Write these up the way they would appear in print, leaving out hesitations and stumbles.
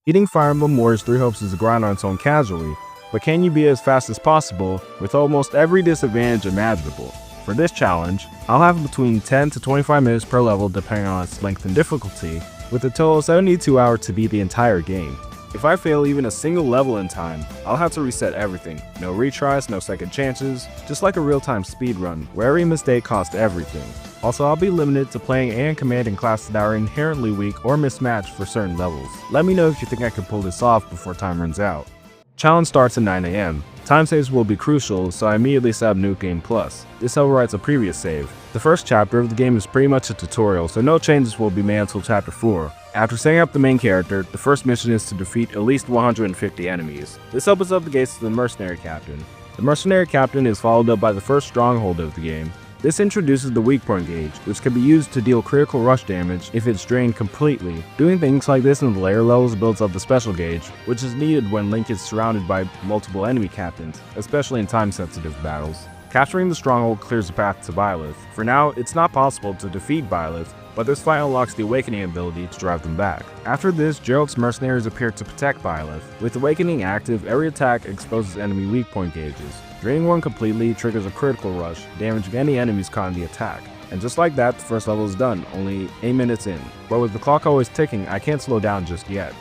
Beating Fire Emblem Warriors 3 Hopes is a grind on its own casually, but can you be as fast as possible with almost every disadvantage imaginable? For this challenge, I'll have between 10 to 25 minutes per level depending on its length and difficulty, with a total of 72 hours to beat the entire game. If I fail even a single level in time, I'll have to reset everything. No retries, no second chances, just like a real-time speedrun, where every mistake costs everything. Also, I'll be limited to playing and commanding classes that are inherently weak or mismatched for certain levels. Let me know if you think I can pull this off before time runs out. Challenge starts at 9 AM. Time saves will be crucial, so I immediately set up New Game Plus. This overwrites a previous save. The first chapter of the game is pretty much a tutorial, so no changes will be made until chapter 4. After setting up the main character, the first mission is to defeat at least 150 enemies. This opens up the gates to the Mercenary Captain. The Mercenary Captain is followed up by the first stronghold of the game. This introduces the weak point gauge, which can be used to deal critical rush damage if it's drained completely. Doing things like this in the layer levels builds up the special gauge, which is needed when Link is surrounded by multiple enemy captains, especially in time-sensitive battles. Capturing the stronghold clears the path to Byleth. For now, it's not possible to defeat Byleth, but this fight unlocks the Awakening ability to drive them back. After this, Gerald's mercenaries appear to protect Byleth. With Awakening active, every attack exposes enemy weak point gauges. Draining one completely triggers a critical rush, damaging any enemies caught in the attack. And just like that, the first level is done, only 8 minutes in. But with the clock always ticking, I can't slow down just yet.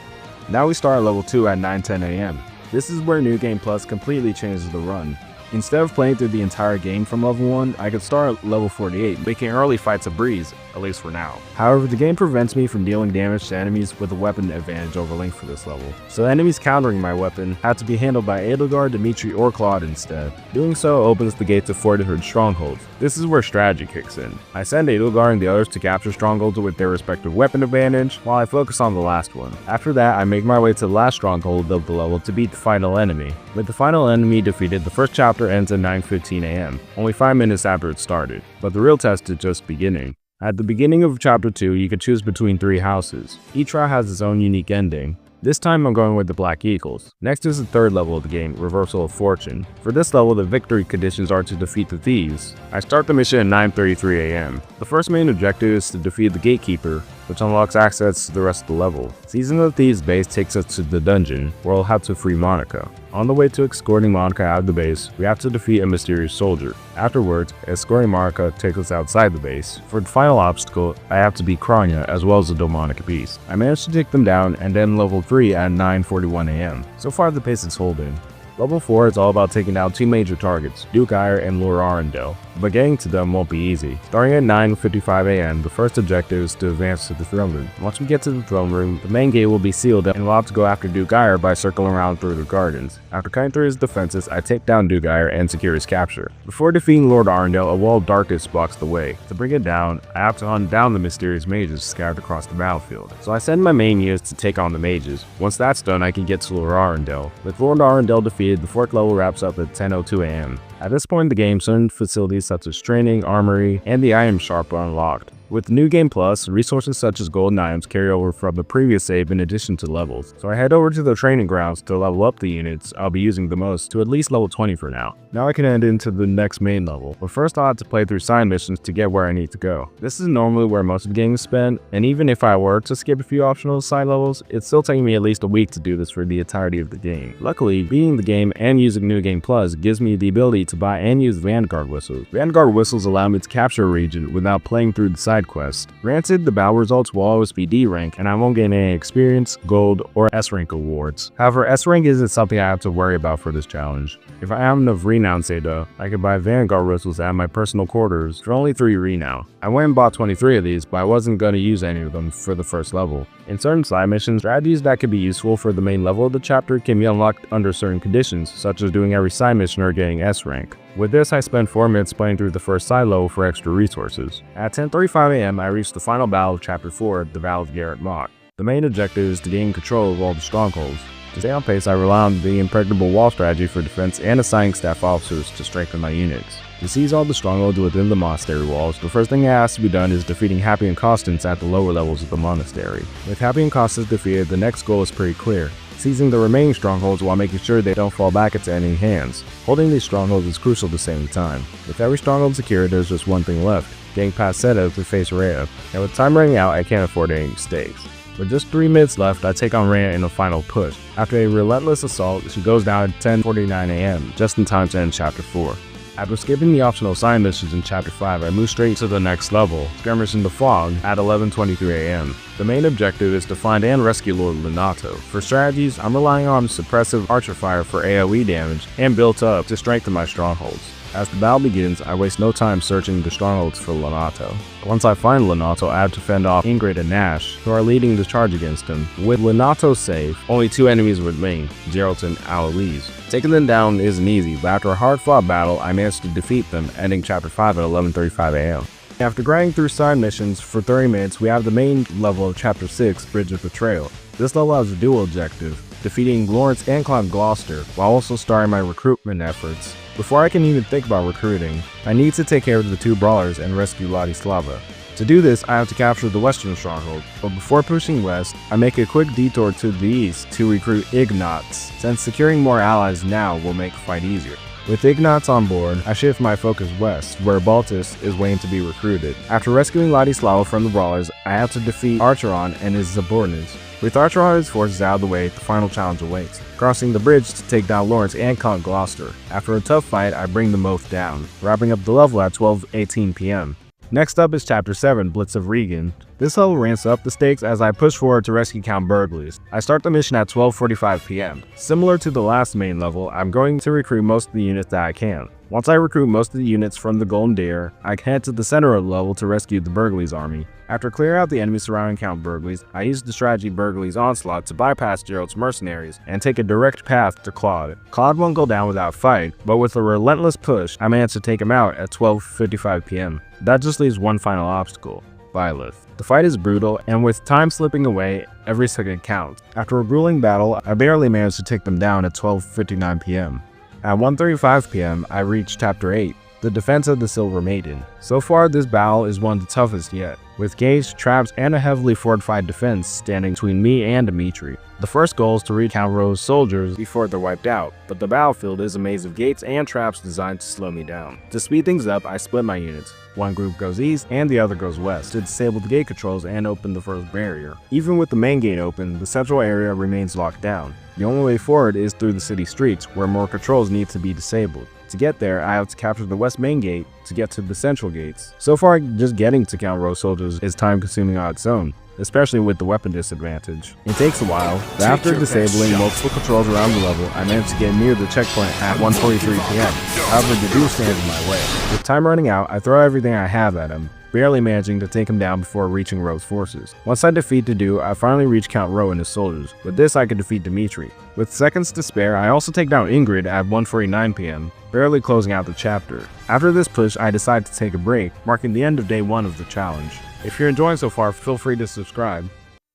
Now we start at level 2 at 9:10 AM. This is where New Game Plus completely changes the run. Instead of playing through the entire game from level 1, I could start at level 48, making early fights a breeze, at least for now. However, the game prevents me from dealing damage to enemies with a weapon advantage over Link for this level, so enemies countering my weapon have to be handled by Edelgard, Dimitri, or Claude instead. Doing so opens the gate to 4 different strongholds. This is where strategy kicks in. I send Edelgard and the others to capture strongholds with their respective weapon advantage, while I focus on the last one. After that, I make my way to the last stronghold of the level to beat the final enemy. With the final enemy defeated, the first chapter ends at 9:15 AM, only 5 minutes after it started. But the real test is just beginning. At the beginning of chapter 2, you can choose between 3 houses. Each route has its own unique ending. This time I'm going with the Black Eagles. Next is the third level of the game, Reversal of Fortune. For this level, the victory conditions are to defeat the thieves. I start the mission at 9:33 AM. The first main objective is to defeat the Gatekeeper, which unlocks access to the rest of the level. Seizing the Thieves' base takes us to the dungeon, where we'll have to free Monica. On the way to escorting Monica out of the base, we have to defeat a mysterious soldier. Afterwards, escorting Monica takes us outside the base. For the final obstacle, I have to beat Kranya as well as the demonic beast. I managed to take them down and then level 3 at 9:41 AM. So far the pace is holding. Level 4 is all about taking down 2 major targets, Duke Ire and Lord Arundel, but getting to them won't be easy. Starting at 9:55 AM, the first objective is to advance to the throne room. Once we get to the throne room, the main gate will be sealed and we'll have to go after Duke Ire by circling around through the gardens. After cutting through his defenses, I take down Duke Ire and secure his capture. Before defeating Lord Arundel, a wall of darkness blocks the way. To bring it down, I have to hunt down the mysterious mages scattered across the battlefield. So I send my main units to take on the mages. Once that's done, I can get to Lord Arundel. With Lord Arundel defeated, the 4th level wraps up at 10:02 AM. At this point in the game, certain facilities such as training, armory, and the item shop are unlocked. With New Game Plus, resources such as golden items carry over from the previous save in addition to levels. So I head over to the training grounds to level up the units I'll be using the most to at least level 20 for now. Now I can head into the next main level, but first I'll have to play through side missions to get where I need to go. This is normally where most of the game is spent, and even if I were to skip a few optional side levels, it's still taking me at least a week to do this for the entirety of the game. Luckily, beating the game and using New Game Plus gives me the ability to buy and use Vanguard Whistles. Vanguard Whistles allow me to capture a region without playing through the side quest. Granted, the battle results will always be D rank, and I won't get any experience, gold, or S rank awards. However, S rank isn't something I have to worry about for this challenge. If I have enough renown Seda, I can buy Vanguard Whistles at my personal quarters for only 3 renown. I went and bought 23 of these, but I wasn't going to use any of them for the first level. In certain side missions, strategies that could be useful for the main level of the chapter can be unlocked under certain conditions, such as doing every side mission or getting S rank. With this, I spent 4 minutes playing through the first side level for extra resources. At 10:35 AM, I reached the final battle of Chapter 4, the Battle of Garreg Mach. The main objective is to gain control of all the strongholds. To stay on pace, I rely on the impregnable wall strategy for defense and assigning staff officers to strengthen my units. To seize all the strongholds within the monastery walls, the first thing that has to be done is defeating Happy and Constance at the lower levels of the monastery. With Happy and Constance defeated, the next goal is pretty clear: seizing the remaining strongholds while making sure they don't fall back into enemy hands. Holding these strongholds is crucial at the same time. With every stronghold secured, there's just one thing left: getting past Seda to face Rhea, and with time running out, I can't afford any mistakes. With just 3 minutes left, I take on Rhea in a final push. After a relentless assault, she goes down at 10:49 AM, just in time to end Chapter 4. After skipping the optional side missions in Chapter 5, I move straight to the next level, Skirmish in the Fog, at 11:23 AM. The main objective is to find and rescue Lord Lonato. For strategies, I'm relying on suppressive archer fire for AoE damage and built up to strengthen my strongholds. As the battle begins, I waste no time searching the strongholds for Lonato. Once I find Lonato, I have to fend off Ingrid and Nash, who are leading the charge against him. With Lonato safe, only 2 enemies remain, Geralt and Aloise. Taking them down isn't easy, but after a hard-fought battle, I managed to defeat them, ending Chapter 5 at 11:35 AM. After grinding through side missions for 30 minutes, we have the main level of Chapter 6, Bridge of Betrayal. This level has a dual objective, defeating Lawrence and Count Gloucester, while also starting my recruitment efforts. Before I can even think about recruiting, I need to take care of the 2 brawlers and rescue Ladislava. To do this, I have to capture the western stronghold, but before pushing west, I make a quick detour to the east to recruit Ignatz, since securing more allies now will make the fight easier. With Ignatz on board, I shift my focus west, where Baltus is waiting to be recruited. After rescuing Ladislava from the brawlers, I have to defeat Archeron and his subordinates. With Archeron and his forces out of the way, the final challenge awaits, crossing the bridge to take down Lawrence and Count Gloucester. After a tough fight, I bring them both down, wrapping up the level at 12:18 PM. Next up is Chapter 7, Blitz of Regan. This level ramps up the stakes as I push forward to rescue Count Burgles. I start the mission at 12:45 PM. Similar to the last main level, I'm going to recruit most of the units that I can. Once I recruit most of the units from the Golden Deer, I head to the center of the level to rescue the Burgles army. After clearing out the enemies surrounding Count Burgles, I use the strategy Burgles Onslaught to bypass Geralt's mercenaries and take a direct path to Claude. Claude won't go down without a fight, but with a relentless push, I managed to take him out at 12:55 PM. That just leaves one final obstacle, Byleth. The fight is brutal, and with time slipping away, every second counts. After a grueling battle, I barely managed to take them down at 12:59 PM. At 1:35 PM, I reached Chapter 8, the Defense of the Silver Maiden. So far, this battle is one of the toughest yet, with gates, traps, and a heavily fortified defense standing between me and Dimitri. The first goal is to reach Count Rowe's soldiers before they're wiped out, but the battlefield is a maze of gates and traps designed to slow me down. To speed things up, I split my units. One group goes east and the other goes west to disable the gate controls and open the first barrier. Even with the main gate open, the central area remains locked down. The only way forward is through the city streets, where more controls need to be disabled. To get there, I have to capture the west main gate to get to the central gates. So far, just getting to Count Rowe's soldiers is time consuming on its own, especially with the weapon disadvantage. It takes a while, but after disabling multiple controls around the level, I managed to get near the checkpoint at 1:43 PM. However, the dude stands in my way. With time running out, I throw everything I have at him, barely managing to take him down before reaching Rowe's forces. Once I defeat the dude, I finally reach Count Rowe and his soldiers. With this, I can defeat Dimitri. With seconds to spare, I also take down Ingrid at 1:49 PM, barely closing out the chapter. After this push, I decide to take a break, marking the end of day 1 of the challenge. If you're enjoying so far, feel free to subscribe.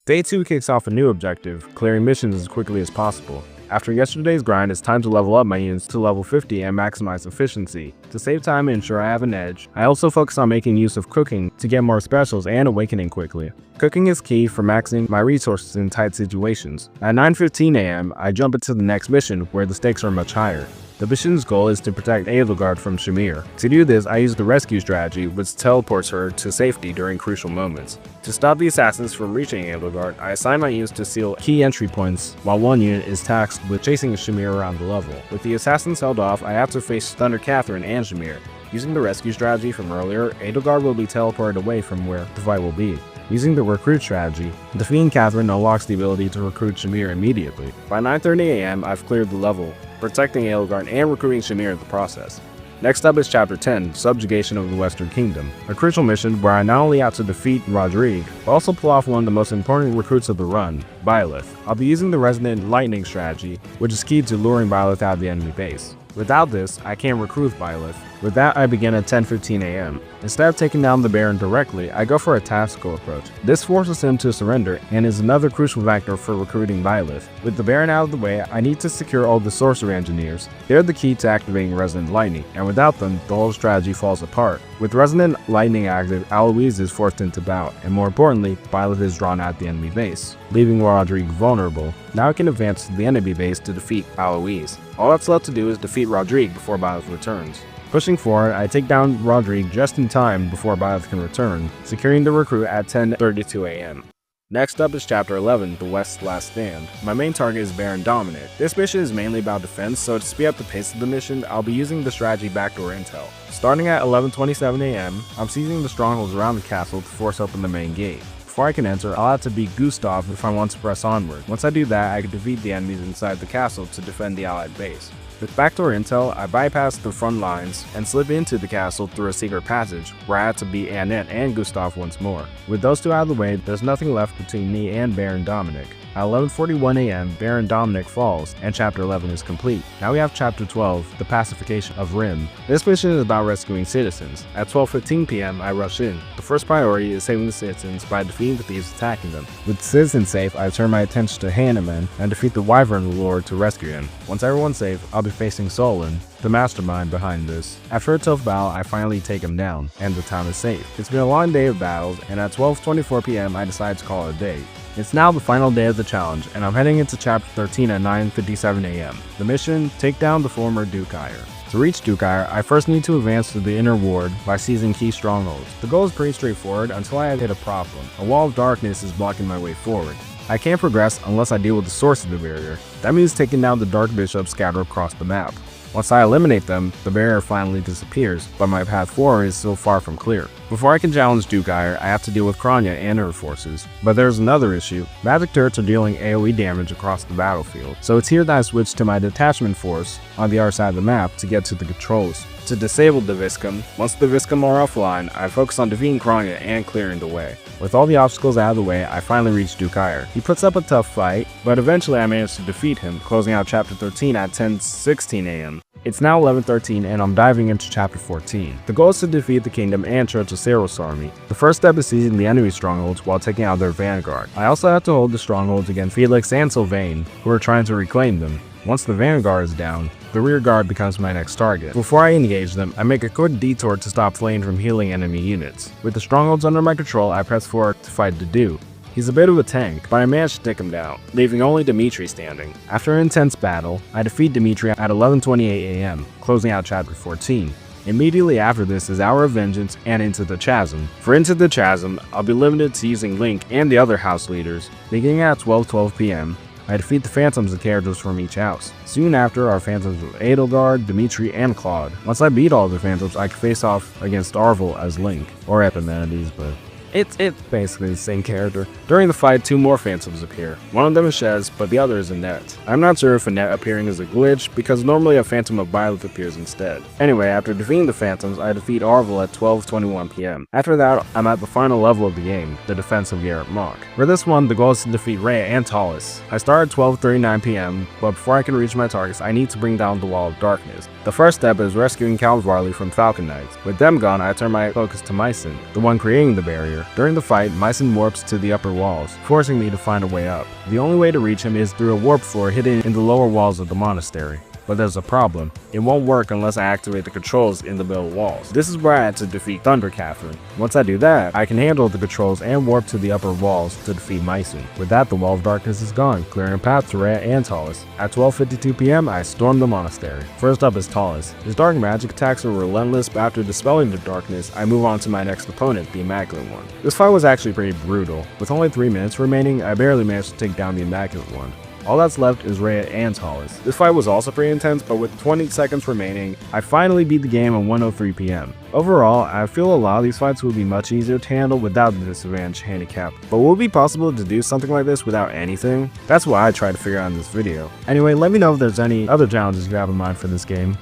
Day 2 kicks off a new objective, clearing missions as quickly as possible. After yesterday's grind, it's time to level up my units to level 50 and maximize efficiency. To save time and ensure I have an edge, I also focus on making use of cooking to get more specials and awakening quickly. Cooking is key for maxing my resources in tight situations. At 9:15 AM, I jump into the next mission where the stakes are much higher. The mission's goal is to protect Edelgard from Shamir. To do this, I use the rescue strategy, which teleports her to safety during crucial moments. To stop the assassins from reaching Edelgard, I assign my units to seal key entry points, while one unit is tasked with chasing Shamir around the level. With the assassins held off, I have to face Thunder Catherine and Shamir. Using the rescue strategy from earlier, Edelgard will be teleported away from where the fight will be. Using the recruit strategy, defeating Catherine unlocks the ability to recruit Shamir immediately. By 9:30 AM, I've cleared the level, protecting Edelgard and recruiting Shamir in the process. Next up is Chapter 10, Subjugation of the Western Kingdom, a crucial mission where I not only have to defeat Rodrigue, but also pull off one of the most important recruits of the run, Byleth. I'll be using the Resonant Lightning strategy, which is key to luring Byleth out of the enemy base. Without this, I can't recruit Byleth. With that, I begin at 10:15 AM. Instead of taking down the Baron directly, I go for a tactical approach. This forces him to surrender and is another crucial factor for recruiting Byleth. With the Baron out of the way, I need to secure all the sorcery engineers. They're the key to activating Resonant Lightning, and without them, the whole strategy falls apart. With Resonant Lightning active, Aloise is forced into bout, and more importantly, Byleth is drawn out the enemy base, leaving Rodrigue vulnerable. Now I can advance to the enemy base to defeat Aloise. All that's left to do is defeat Rodrigue before Byleth returns. Pushing forward, I take down Rodrigue just in time before Byleth can return, securing the recruit at 10:32 AM. Next up is Chapter 11, The West's Last Stand. My main target is Baron Dominic. This mission is mainly about defense, so to speed up the pace of the mission, I'll be using the strategy backdoor intel. Starting at 11:27 AM, I'm seizing the strongholds around the castle to force open the main gate. Before I can enter, I'll have to beat Gustav if I want to press onward. Once I do that, I can defeat the enemies inside the castle to defend the allied base. With backdoor intel, I bypass the front lines and slip into the castle through a secret passage, where I had to beat Annette and Gustav once more. With those two out of the way, there's nothing left between me and Baron Dominic. At 11:41 AM, Baron Dominic falls, and Chapter 11 is complete. Now we have Chapter 12, The Pacification of Rim. This mission is about rescuing citizens. At 12:15 PM, I rush in. The first priority is saving the citizens by defeating the thieves attacking them. With the citizens safe, I turn my attention to Hanneman and defeat the Wyvern Lord to rescue him. Once everyone's safe, I'll be facing Solon, the mastermind behind this. After a tough battle, I finally take him down, and the town is safe. It's been a long day of battles, and at 12:24 PM, I decide to call it a day. It's now the final day of the challenge, and I'm heading into Chapter 13 at 9:57 AM. The mission, take down the former Dukeire. To reach Dukeire, I first need to advance to the inner ward by seizing key strongholds. The goal is pretty straightforward until I hit a problem. A wall of darkness is blocking my way forward. I can't progress unless I deal with the source of the barrier. That means taking down the Dark Bishops scattered across the map. Once I eliminate them, the barrier finally disappears, but my path forward is still far from clear. Before I can challenge Dukeire, I have to deal with Kranya and her forces. But there's another issue. Magic turrets are dealing AoE damage across the battlefield, so it's here that I switch to my detachment force on the other side of the map to get to the controls. To disable the Viscum, once the Viscum are offline, I focus on defeating Kranya and clearing the way. With all the obstacles out of the way, I finally reach Dukeire. He puts up a tough fight, but eventually I manage to defeat him, closing out Chapter 13 at 10:16 AM. It's now 11:13 and I'm diving into Chapter 14. The goal is to defeat the Kingdom and Church of Saros army. The first step is seizing the enemy strongholds while taking out their vanguard. I also have to hold the strongholds against Felix and Sylvain, who are trying to reclaim them. Once the vanguard is down, the rear guard becomes my next target. Before I engage them, I make a quick detour to stop Flame from healing enemy units. With the strongholds under my control, I press forward to fight Dedu. He's a bit of a tank, but I managed to take him down, leaving only Dimitri standing. After an intense battle, I defeat Dimitri at 11:28 AM, closing out Chapter 14. Immediately after this is Hour of Vengeance and Into the Chasm. For Into the Chasm, I'll be limited to using Link and the other house leaders. Beginning at 12:12 PM, I defeat the Phantoms of characters from each house. Soon after are Phantoms of Edelgard, Dimitri, and Claude. Once I beat all the Phantoms, I can face off against Arvel as Link, or Epimenides, but it's basically the same character. During the fight, two more Phantoms appear. One of them is Shez, but the other is Annette. I'm not sure if Annette appearing is a glitch, because normally a Phantom of Byleth appears instead. Anyway, after defeating the Phantoms, I defeat Arvel at 12:21 PM. After that, I'm at the final level of the game, the defense of Garreg Mach. For this one, the goal is to defeat Rhea and Talus. I start at 12:39 PM, but before I can reach my targets, I need to bring down the Wall of Darkness. The first step is rescuing Calvarley from Falcon Knights. With them gone, I turn my focus to Mycen, the one creating the barrier. During the fight, Mycen warps to the upper walls, forcing me to find a way up. The only way to reach him is through a warp floor hidden in the lower walls of the monastery. But there's a problem. It won't work unless I activate the controls in the middle walls. This is where I had to defeat Thunder Catherine. Once I do that, I can handle the controls and warp to the upper walls to defeat Mycen. With that, the Wall of Darkness is gone, clearing a path to Rhea and Talus. At 12:52 PM, I storm the monastery. First up is Talus. His dark magic attacks are relentless, but after dispelling the darkness, I move on to my next opponent, the Immaculate One. This fight was actually pretty brutal. With only 3 minutes remaining, I barely managed to take down the Immaculate One. All that's left is Rhea and Talus. This fight was also pretty intense, but with 20 seconds remaining, I finally beat the game at 1:03 PM. Overall, I feel a lot of these fights will be much easier to handle without the disadvantage handicap. But will it be possible to do something like this without anything? That's what I tried to figure out in this video. Anyway, let me know if there's any other challenges you have in mind for this game.